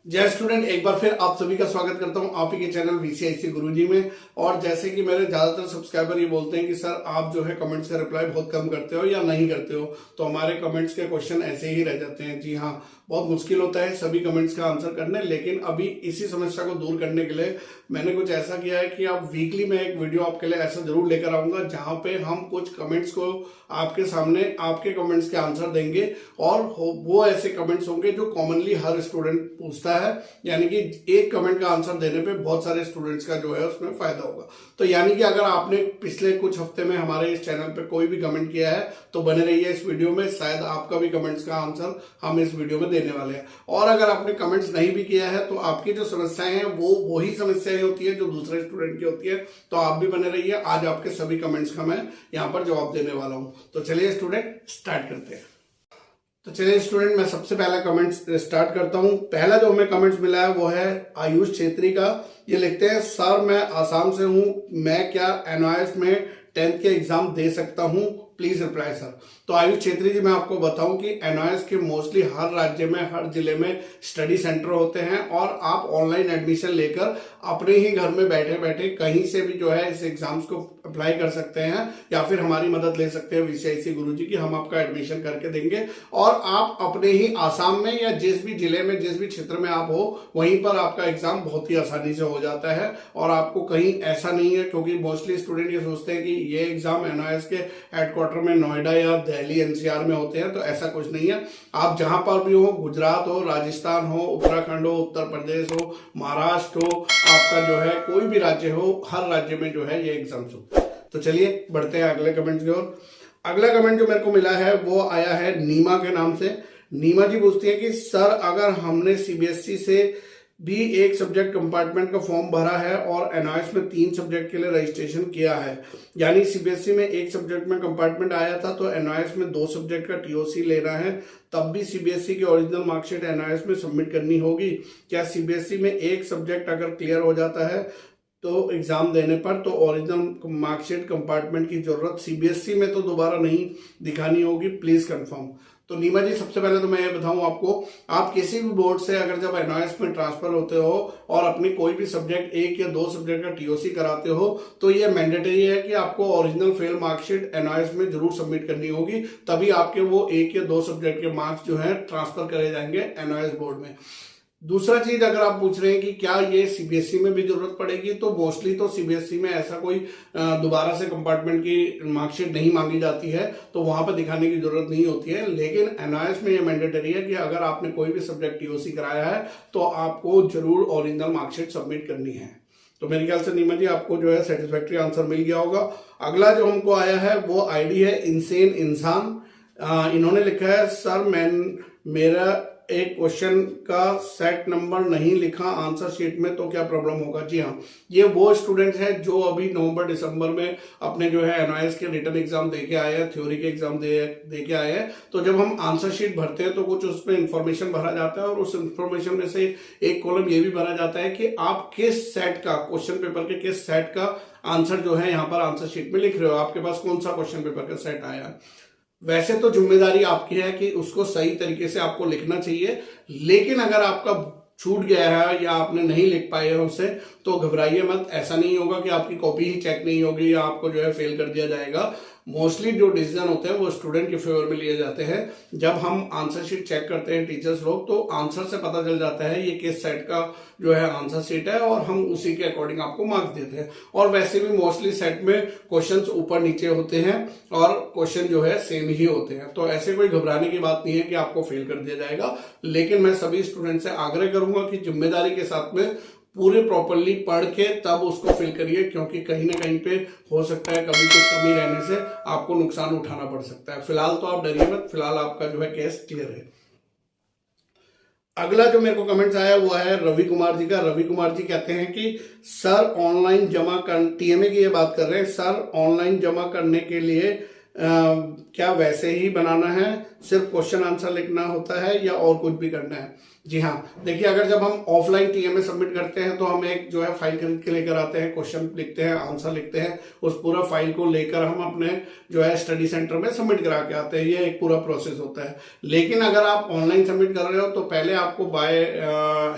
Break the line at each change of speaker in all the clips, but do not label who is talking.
जय स्टूडेंट, एक बार फिर आप सभी का स्वागत करता हूं आप ही के चैनल वीसीआईसी गुरुजी में। और जैसे कि मेरे ज्यादातर सब्सक्राइबर ये बोलते हैं कि सर आप जो है कमेंट्स का रिप्लाई बहुत कम करते हो या नहीं करते हो, तो हमारे कमेंट्स के क्वेश्चन ऐसे ही रह जाते हैं। जी हाँ, बहुत मुश्किल होता है सभी कमेंट्स का आंसर करने, लेकिन अभी इसी समस्या को दूर करने के लिए मैंने कुछ ऐसा किया है कि अब वीकली मैं एक वीडियो आपके लिए ऐसा जरूर लेकर आऊंगा जहां पे हम कुछ कमेंट्स को आपके सामने आपके कमेंट्स के आंसर देंगे। और वो ऐसे कमेंट्स होंगे जो कॉमनली हर स्टूडेंट पूछता है, यानी कि एक कमेंट का आंसर देने पे बहुत सारे स्टूडेंट्स का जो है उसमें फायदा होगा। तो यानी कि अगर आपने पिछले कुछ हफ्ते में हमारे इस चैनल पे कोई भी कमेंट किया है तो बने रहिए इस वीडियो में, शायद आपका भी कमेंट्स का आंसर हम इस वीडियो में देने वाले हैं। और अगर आपने कमेंट्स नहीं भी किया है तो आपकी जो समस्याएं हैं वो वही समस्याएं होती है जो दूसरे स्टूडेंट की होती है, तो आप भी बने रहिए। आज आपके सभी कमेंट्स का मैं यहाँ पर जवाब देने वाला हूँ। तो चलिए स्टूडेंट स्टार्ट करते हैं। तो चलिए स्टूडेंट, मैं सबसे पहला कमेंट स्टार्ट करता हूं। पहला जो हमें कमेंट्स मिला है वो है आयुष छेत्री का। ये लिखते हैं, सर मैं आसाम से हूं, मैं क्या एनआईएस में 10th के एग्जाम दे सकता हूं, प्लीज रिप्लाई सर। तो आयुष छेत्री जी, मैं आपको बताऊं कि एनआईएस के मोस्टली हर राज्य में हर जिले में स्टडी सेंटर होते हैं और आप ऑनलाइन एडमिशन लेकर अपने ही घर में बैठे बैठे कहीं से भी जो है इस एग्जाम्स को अप्लाई कर सकते हैं, या फिर हमारी मदद ले सकते हैं वीसीआईसी गुरुजी की, हम आपका एडमिशन करके देंगे। और आप अपने ही आसाम में या जिस भी जिले में जिस भी क्षेत्र में आप हो वहीं पर आपका एग्जाम बहुत ही आसानी से हो जाता है। और आपको कहीं ऐसा नहीं है, क्योंकि मोस्टली स्टूडेंट ये सोचते हैं कि ये एग्जाम एनआईएस के हेडक्वार्टर में नोएडा या दिल्ली एनसीआर में होते हैं, तो ऐसा कुछ नहीं है। आप जहां पर भी हो, गुजरात हो, राजस्थान हो, उत्तराखंड हो, उत्तर प्रदेश हो, महाराष्ट्र हो, आपका जो है कोई भी राज्य हो, हर राज्य में जो है ये एग्जाम्स हो। तो चलिए बढ़ते हैं अगले कमेंट की ओर। अगला कमेंट जो मेरे को मिला है वो आया है नीमा के नाम से। नीमा जी पूछती है कि सर अगर हमने सीबीएसई से भी एक सब्जेक्ट कंपार्टमेंट का फॉर्म भरा है और एनआईएस में 3 सब्जेक्ट के लिए रजिस्ट्रेशन किया है, यानी सीबीएसई में एक सब्जेक्ट में कंपार्टमेंट आया था तो एनआईएस में 2 सब्जेक्ट का टीओसी लेना है, तब भी सीबीएसई की ओरिजिनल मार्कशीट एनआईएस में सबमिट करनी होगी क्या? सीबीएसई में एक सब्जेक्ट अगर क्लियर हो जाता है तो एग्जाम देने पर तो ओरिजिनल मार्कशीट कंपार्टमेंट की जरूरत सीबीएसई में तो दोबारा नहीं दिखानी होगी, प्लीज कंफर्म। तो नीमा जी, सबसे पहले तो मैं ये बताऊं आपको, आप किसी भी बोर्ड से अगर जब एनआईएस में ट्रांसफर होते हो और अपनी कोई भी सब्जेक्ट 1 या 2 सब्जेक्ट का टीओसी कराते हो तो ये मैंडेटरी है कि आपको ओरिजिनल फेल मार्कशीट एनआईएस में जरूर सबमिट करनी होगी, तभी आपके वो 1 या 2 सब्जेक्ट के मार्क्स जो है ट्रांसफर करे जाएंगे एनआईएस बोर्ड में। दूसरा चीज, अगर आप पूछ रहे हैं कि क्या ये सीबीएसई में भी जरूरत पड़ेगी, तो मोस्टली तो सीबीएसई में ऐसा कोई दोबारा से कंपार्टमेंट की मार्कशीट नहीं मांगी जाती है, तो वहां पर दिखाने की जरूरत नहीं होती है। लेकिन एनआईएस में ये मैंडेटरी है कि अगर आपने कोई भी सब्जेक्ट टीओसी कराया है तो आपको जरूर ओरिजिनल मार्कशीट सबमिट करनी है। तो मेरे ख्याल से नीमा जी आपको जो है सेटिस्फैक्ट्री आंसर मिल गया होगा। अगला जो हमको आया है वो आईडी है इनसेन इंसान। इन्होंने लिखा है, सर मेरा एक क्वेश्चन का सेट नंबर नहीं लिखा आंसर शीट में, तो क्या प्रॉब्लम होगा? जी हाँ, ये वो स्टूडेंट है जो अभी नवंबर दिसंबर में अपने जो है एनआईएस के रिटन एग्जाम देके आए हैं, थ्योरी के एग्जाम दे के आए हैं। तो जब हम आंसर शीट भरते हैं तो कुछ उसमें इंफॉर्मेशन भरा जाता है और उस इंफॉर्मेशन में से एक कॉलम ये भी भरा जाता है कि आप किस सेट का, क्वेश्चन पेपर के किस सेट का आंसर जो है यहाँ पर आंसर शीट में लिख रहे हो, आपके पास कौन सा क्वेश्चन पेपर का सेट आया है। वैसे तो जिम्मेदारी आपकी है कि उसको सही तरीके से आपको लिखना चाहिए, लेकिन अगर आपका छूट गया है या आपने नहीं लिख पाए हैं उसे तो घबराइए मत। ऐसा नहीं होगा कि आपकी कॉपी ही चेक नहीं होगी या आपको जो है फेल कर दिया जाएगा। मोस्टली जो डिसीजन होते हैं वो स्टूडेंट के फेवर में लिए जाते हैं। जब हम आंसर शीट चेक करते हैं टीचर्स लोग, तो आंसर से पता चल जाता है ये किस सेट का जो है आंसर शीट है और हम उसी के अकॉर्डिंग आपको मार्क्स देते हैं। और वैसे भी मोस्टली सेट में क्वेश्चंस ऊपर नीचे होते हैं और क्वेश्चन जो है सेम ही होते हैं, तो ऐसे कोई घबराने की बात नहीं है कि आपको फेल कर दिया जाएगा। लेकिन मैं सभी स्टूडेंट से आग्रह करूंगा कि जिम्मेदारी के साथ में पूरे प्रॉपरली पढ़ के तब उसको फिल करिए, क्योंकि कहीं ना कहीं पे हो सकता है कभी कुछ कमी रहने से आपको नुकसान उठाना पड़ सकता है। फिलहाल तो आप डरिए मत, फिलहाल आपका जो है केस क्लियर है। अगला जो मेरे को कमेंट्स आया वो है रवि कुमार जी का। रवि कुमार जी कहते हैं कि सर ऑनलाइन जमा कर, टीएमए की ये बात कर रहे हैं, सर ऑनलाइन जमा करने के लिए क्या वैसे ही बनाना है, सिर्फ क्वेश्चन आंसर लिखना होता है या और कुछ भी करना है? जी हाँ, देखिए अगर जब हम ऑफलाइन टीएमए सबमिट करते हैं तो हम एक जो है फाइल खरीद के लेकर आते हैं, क्वेश्चन लिखते हैं, आंसर लिखते हैं, उस पूरा फाइल को लेकर हम अपने जो है स्टडी सेंटर में सबमिट करा के आते हैं। ये एक पूरा प्रोसेस होता है। लेकिन अगर आप ऑनलाइन सबमिट कर रहे हो तो पहले आपको बाय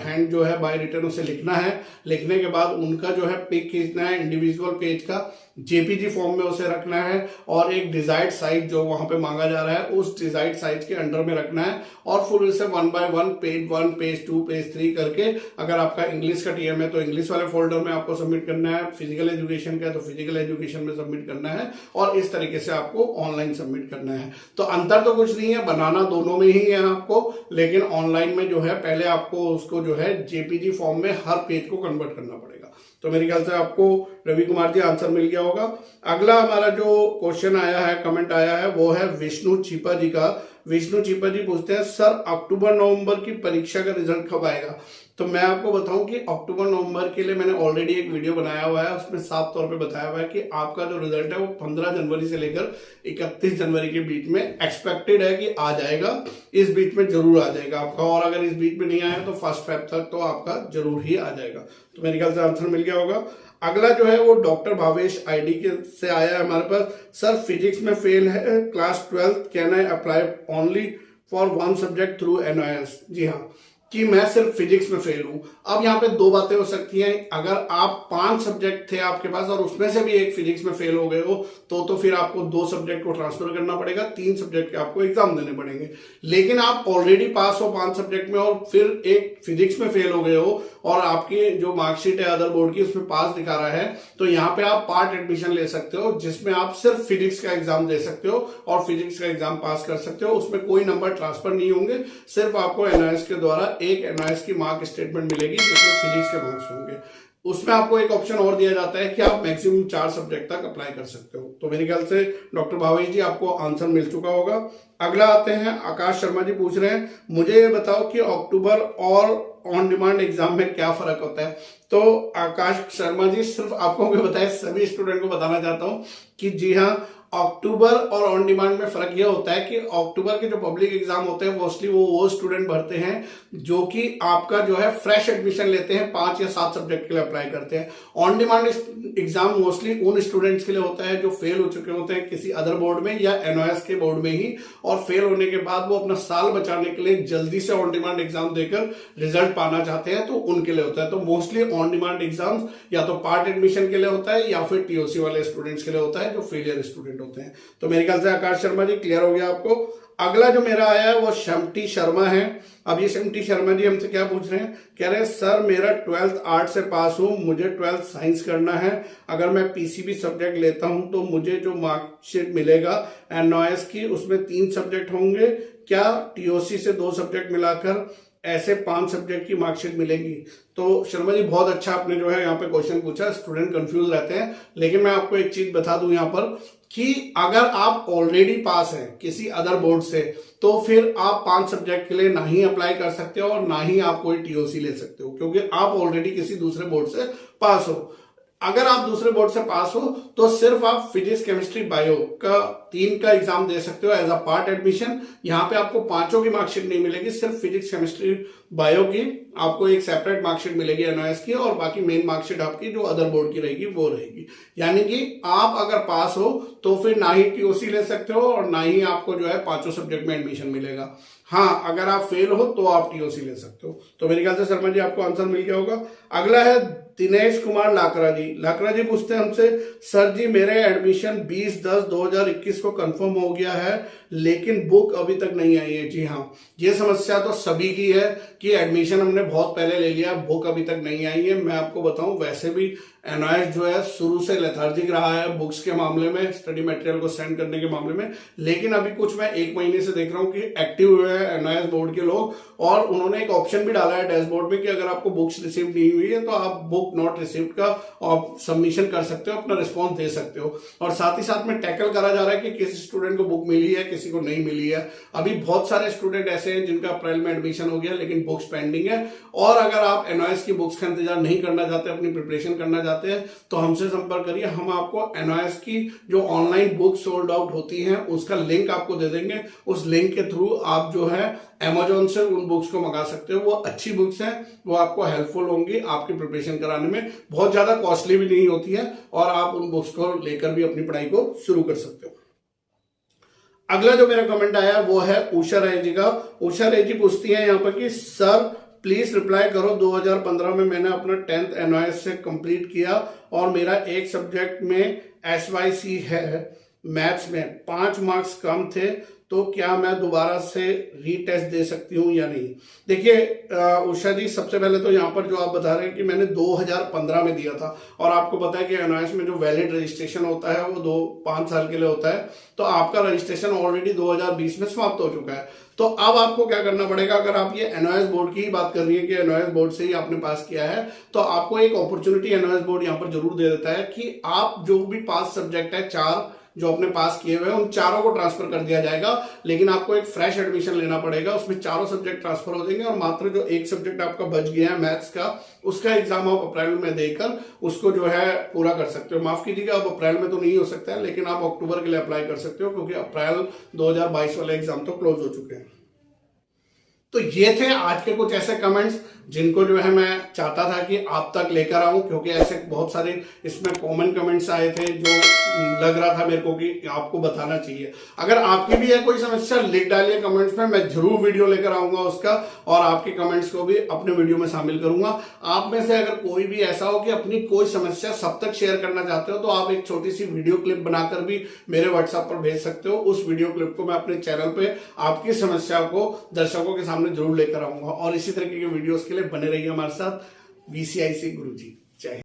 हैंड जो है बाय रिटर्न उसे लिखना है। लिखने के बाद उनका जो है पिक खींचना है इंडिविजुअल पेज का, जेपीजी फॉर्म में उसे रखना है और एक डिजायर्ड साइज जो वहां पे मांगा जा रहा है उस डिजायर्ड साइज के अंडर में रखना है और फिर उसे 1 बाय 1 पेज 1 पेज 2 पेज 3 करके, अगर आपका इंग्लिश का टीएम है तो इंग्लिश वाले फोल्डर में आपको सबमिट करना है, फिजिकल एजुकेशन का है तो फिजिकल एजुकेशन में सबमिट करना है और इस तरीके से आपको ऑनलाइन सबमिट करना है। तो अंतर तो कुछ नहीं है, बनाना दोनों में ही है आपको, लेकिन ऑनलाइन में जो है पहले आपको उसको जो है जेपीजी फॉर्म में हर पेज को कन्वर्ट करना पड़ेगा। तो मेरे ख्याल से आपको रवि कुमार जी आंसर मिल गया होगा। अगला हमारा जो क्वेश्चन आया है, कमेंट आया है, वो है विष्णु चीपा जी का। विष्णु चीपा जी पूछते हैं सर अक्टूबर नवंबर की परीक्षा का रिजल्ट कब आएगा? तो मैं आपको बताऊं कि अक्टूबर नवंबर के लिए मैंने ऑलरेडी एक वीडियो बनाया हुआ है, उसमें साफ तौर पे बताया हुआ है कि आपका जो रिजल्ट है वो 15 जनवरी से लेकर 31 जनवरी के बीच में एक्सपेक्टेड है कि आ जाएगा। इस बीच में जरूर आ जाएगा आपका, और अगर इस बीच में नहीं आया तो 1 फेब तक तो आपका जरूर ही आ जाएगा। तो मेरे ख्याल से आंसर मिल गया होगा। अगला जो है वो डॉक्टर भावेश आईडी के से आया है हमारे पास। सर फिजिक्स में फेल है class 12, can I apply only for 1 subject through NIS? जी हाँ, कि मैं सिर्फ फिजिक्स में फेल हूं। अब यहाँ पे 2 बातें हो सकती हैं। अगर आप 5 सब्जेक्ट थे आपके पास और उसमें से भी एक फिजिक्स में फेल हो गए हो तो फिर आपको 2 सब्जेक्ट को ट्रांसफर करना पड़ेगा, 3 सब्जेक्ट के आपको एग्जाम देने पड़ेंगे। लेकिन आप ऑलरेडी पास हो 5 सब्जेक्ट में और फिर एक फिजिक्स में फेल हो गए हो और आपकी जो मार्कशीट है अदर बोर्ड की उसमें पास दिखा रहा है, तो यहाँ पे आप पार्ट एडमिशन ले सकते हो जिसमें आप सिर्फ फिजिक्स का एग्जाम दे सकते हो और फिजिक्स का एग्जाम पास कर सकते हो। उसमें कोई नंबर ट्रांसफर नहीं होंगे, सिर्फ आपको एनआईएस के द्वारा एक एनआईएस की मार्क स्टेटमेंट मिलेगी जिसमें फिजिक्स के मार्क्स होंगे। उसमें आपको एक ऑप्शन और दिया जाता है कि आप मैक्सिमम 4 सब्जेक्ट तक अप्लाई कर सकते हो। तो मेरे ख्याल से डॉक्टर भावेश जी आपको आंसर मिल चुका होगा। अगला आते हैं आकाश शर्मा जी पूछ रहे हैं मुझे ये बताओ कि अक्टूबर और ऑन डिमांड एग्जाम में क्या फर्क होता है? तो आकाश शर्मा जी सिर्फ आपको मैं बताया, सभी स्टूडेंट को बताना चाहता हूं कि जी हाँ, अक्टूबर और ऑन डिमांड में फर्क यह होता है कि अक्टूबर के जो पब्लिक एग्जाम होते हैं मोस्टली वो स्टूडेंट भरते हैं जो कि आपका जो है फ्रेश एडमिशन लेते हैं, 5 या 7 सब्जेक्ट के लिए अप्लाई करते हैं। ऑन डिमांड एग्जाम मोस्टली उन स्टूडेंट्स के लिए होता है जो फेल हो चुके होते हैं किसी अदर बोर्ड में या एनओएस के बोर्ड में ही, और फेल होने के बाद वो अपना साल बचाने के लिए जल्दी से ऑन डिमांड एग्जाम देकर रिजल्ट पाना चाहते हैं, तो उनके लिए होता है। तो मोस्टली ऑन डिमांड एग्जाम्स या तो पार्ट एडमिशन के लिए होता है या फिर टीओसी वाले स्टूडेंट्स के लिए होता है जो फेलियर स्टूडेंट होते हैं। तो मेरे ख्याल से आकाश शर्मा जी क्लियर हो गया आपको। अगला जो मेरा आया है वो शम्टी शर्मा है। अब ये शम्टी शर्मा जी हमसे क्या पूछ रहे हैं, कह रहे हैं सर मेरा 12th आर्ट से पास हूं, मुझे 12th साइंस करना है, अगर मैं पीसीबी सब्जेक्ट लेता हूं तो मुझे जो मार्कशीट मिलेगा एनओएस की उसमें 3 सब्जेक्ट होंगे, क्या टीओसी से 2 सब्जेक्ट मिलाकर ऐसे 5 सब्जेक्ट की मार्कशीट मिलेगी? तो शर्मा जी बहुत अच्छा आपने जो है यहाँ पे क्वेश्चन पूछा। स्टूडेंट कंफ्यूज रहते हैं, लेकिन मैं आपको एक चीज बता दूं यहाँ पर कि अगर आप ऑलरेडी पास हैं किसी अदर बोर्ड से तो फिर आप 5 सब्जेक्ट के लिए ना ही अप्लाई कर सकते हो और ना ही आप कोई टीओसी ले सकते हो, क्योंकि आप ऑलरेडी किसी दूसरे बोर्ड से पास हो। अगर आप दूसरे बोर्ड से पास हो तो सिर्फ आप फिजिक्स केमिस्ट्री बायो का 3 का एग्जाम दे सकते हो एज अ पार्ट एडमिशन। यहाँ पे आपको 5 की मार्कशीट नहीं मिलेगी, सिर्फ फिजिक्स केमिस्ट्री बायो की आपको एक सेपरेट मार्कशीट मिलेगी एनओएस की, और बाकी मेन मार्कशीट आपकी जो अदर बोर्ड की रहेगी वो रहेगी। यानी कि आप अगर पास हो तो फिर ना ही टीओसी ले सकते हो और ना ही आपको जो है 5 सब्जेक्ट में एडमिशन मिलेगा। हाँ, अगर आप फेल हो तो आप टीओसी ले सकते हो। तो मेरे ख्याल से शर्मा जी आपको आंसर मिल गया होगा। अगला है दिनेश कुमार लाकरा जी। लाकरा जी पूछते हैं हमसे सर जी मेरे एडमिशन 20/10/2021 को कंफर्म हो गया है लेकिन बुक अभी तक नहीं आई है। जी हाँ, ये समस्या तो सभी की है कि एडमिशन हमने बहुत पहले ले लिया, बुक अभी तक नहीं आई है। मैं आपको बताऊं वैसे भी एनओएस जो है शुरू से लेथार्जिक रहा है बुक्स के मामले में, स्टडी मटेरियल को सेंड करने के मामले में, लेकिन अभी कुछ मैं 1 महीने से देख रहा हूं कि एक्टिव हुए हैं एनओएस बोर्ड के लोग, और उन्होंने एक ऑप्शन भी डाला है डैशबोर्ड में कि अगर आपको बुक्स रिसीव नहीं हुई है तो आप बुक नॉट रिसीव्ड का सबमिशन कर सकते हो, अपना रिस्पॉन्स दे सकते हो। और साथ ही साथ में टैकल करा जा रहा है कि किसी स्टूडेंट को बुक मिली है, किसी को नहीं मिली है। अभी बहुत सारे स्टूडेंट ऐसे हैं जिनका अप्रैल में एडमिशन हो गया लेकिन बुक्स पेंडिंग है। और अगर आप एनओएस की बुक्स का इंतजार नहीं करना चाहते, अपनी प्रिपरेशन करना चाहते हैं, तो हमसे संपर्क करिए। हम आपको एनओएस की जो ऑनलाइन बुक सोल्ड आउट होती हैं उसका लिंक आपको दे देंगे। उस लिंक के थ्रू आप जो है Amazon से उन बुक्स को मंगा सकते हो। वो अच्छी बुक्स हैं, वो आपको हेल्पफुल होंगी आपकी प्रिपरेशन कराने में, बहुत ज्यादा कॉस्टली भी नहीं होती है और आप उन बुक्स को लेकर भी अपनी पढ़ाई को शुरू कर सकते हो। अगला जो मेरा कमेंट आया वो है उषा राय जी का। उषा राय जी पूछती है यहाँ पर कि सर प्लीज रिप्लाई करो, 2015 में मैंने अपना 10th एनओएस से कंप्लीट किया और मेरा एक सब्जेक्ट में SYC है, मैथ्स में 5 मार्क्स कम थे, तो क्या मैं दोबारा से रीटेस्ट दे सकती हूँ या नहीं। देखिए उषा जी, सबसे पहले तो यहाँ पर जो आप बता रहे हैं कि मैंने 2015 में दिया था और आपको पता है कि एनओएस में जो वैलिड रजिस्ट्रेशन होता है वो 5 साल के लिए होता है, तो आपका रजिस्ट्रेशन ऑलरेडी 2020 में समाप्त हो चुका है। तो अब आपको क्या करना पड़ेगा, अगर आप ये एनओएस बोर्ड की ही बात कर रही है कि एनओएस बोर्ड से ही आपने पास किया है, तो आपको एक अपॉर्चुनिटी एनओएस बोर्ड यहाँ पर जरूर दे देता है कि आप जो भी 5 सब्जेक्ट है, 4 जो आपने पास किए हुए हैं, उन चारों को ट्रांसफर कर दिया जाएगा, लेकिन आपको एक फ्रेश एडमिशन लेना पड़ेगा। उसमें चारों सब्जेक्ट ट्रांसफर हो जाएंगे और मात्र जो एक सब्जेक्ट आपका बच गया है मैथ्स का, उसका एग्जाम आप अप्रैल में देकर उसको जो है पूरा कर सकते हो। माफ कीजिएगा, अब अप्रैल में तो नहीं हो सकता है, लेकिन आप अक्टूबर के लिए अप्लाई कर सकते हो क्योंकि अप्रैल 2022 वाले एग्जाम तो क्लोज हो चुके हैं। तो ये थे आज के कुछ ऐसे कमेंट्स जिनको जो है मैं चाहता था कि आप तक लेकर आऊं, क्योंकि ऐसे बहुत सारे इसमें कॉमन कमेंट्स आए थे जो लग रहा था मेरे को कि आपको बताना चाहिए। अगर आपकी भी है कोई समस्या, लिख डालिए कमेंट्स में, मैं जरूर वीडियो लेकर आऊंगा उसका और आपके कमेंट्स को भी अपने वीडियो में शामिल करूंगा। आप में से अगर कोई भी ऐसा हो कि अपनी कोई समस्या सब तक शेयर करना चाहते हो, तो आप एक छोटी सी वीडियो क्लिप बनाकर भी मेरे व्हाट्सएप पर भेज सकते हो। उस वीडियो क्लिप को मैं अपने चैनल पे आपकी समस्या को दर्शकों के सामने जरूर लेकर आऊंगा और इसी तरीके के वीडियोस के लिए बने रहिए हमारे साथ। VCIC गुरुजी।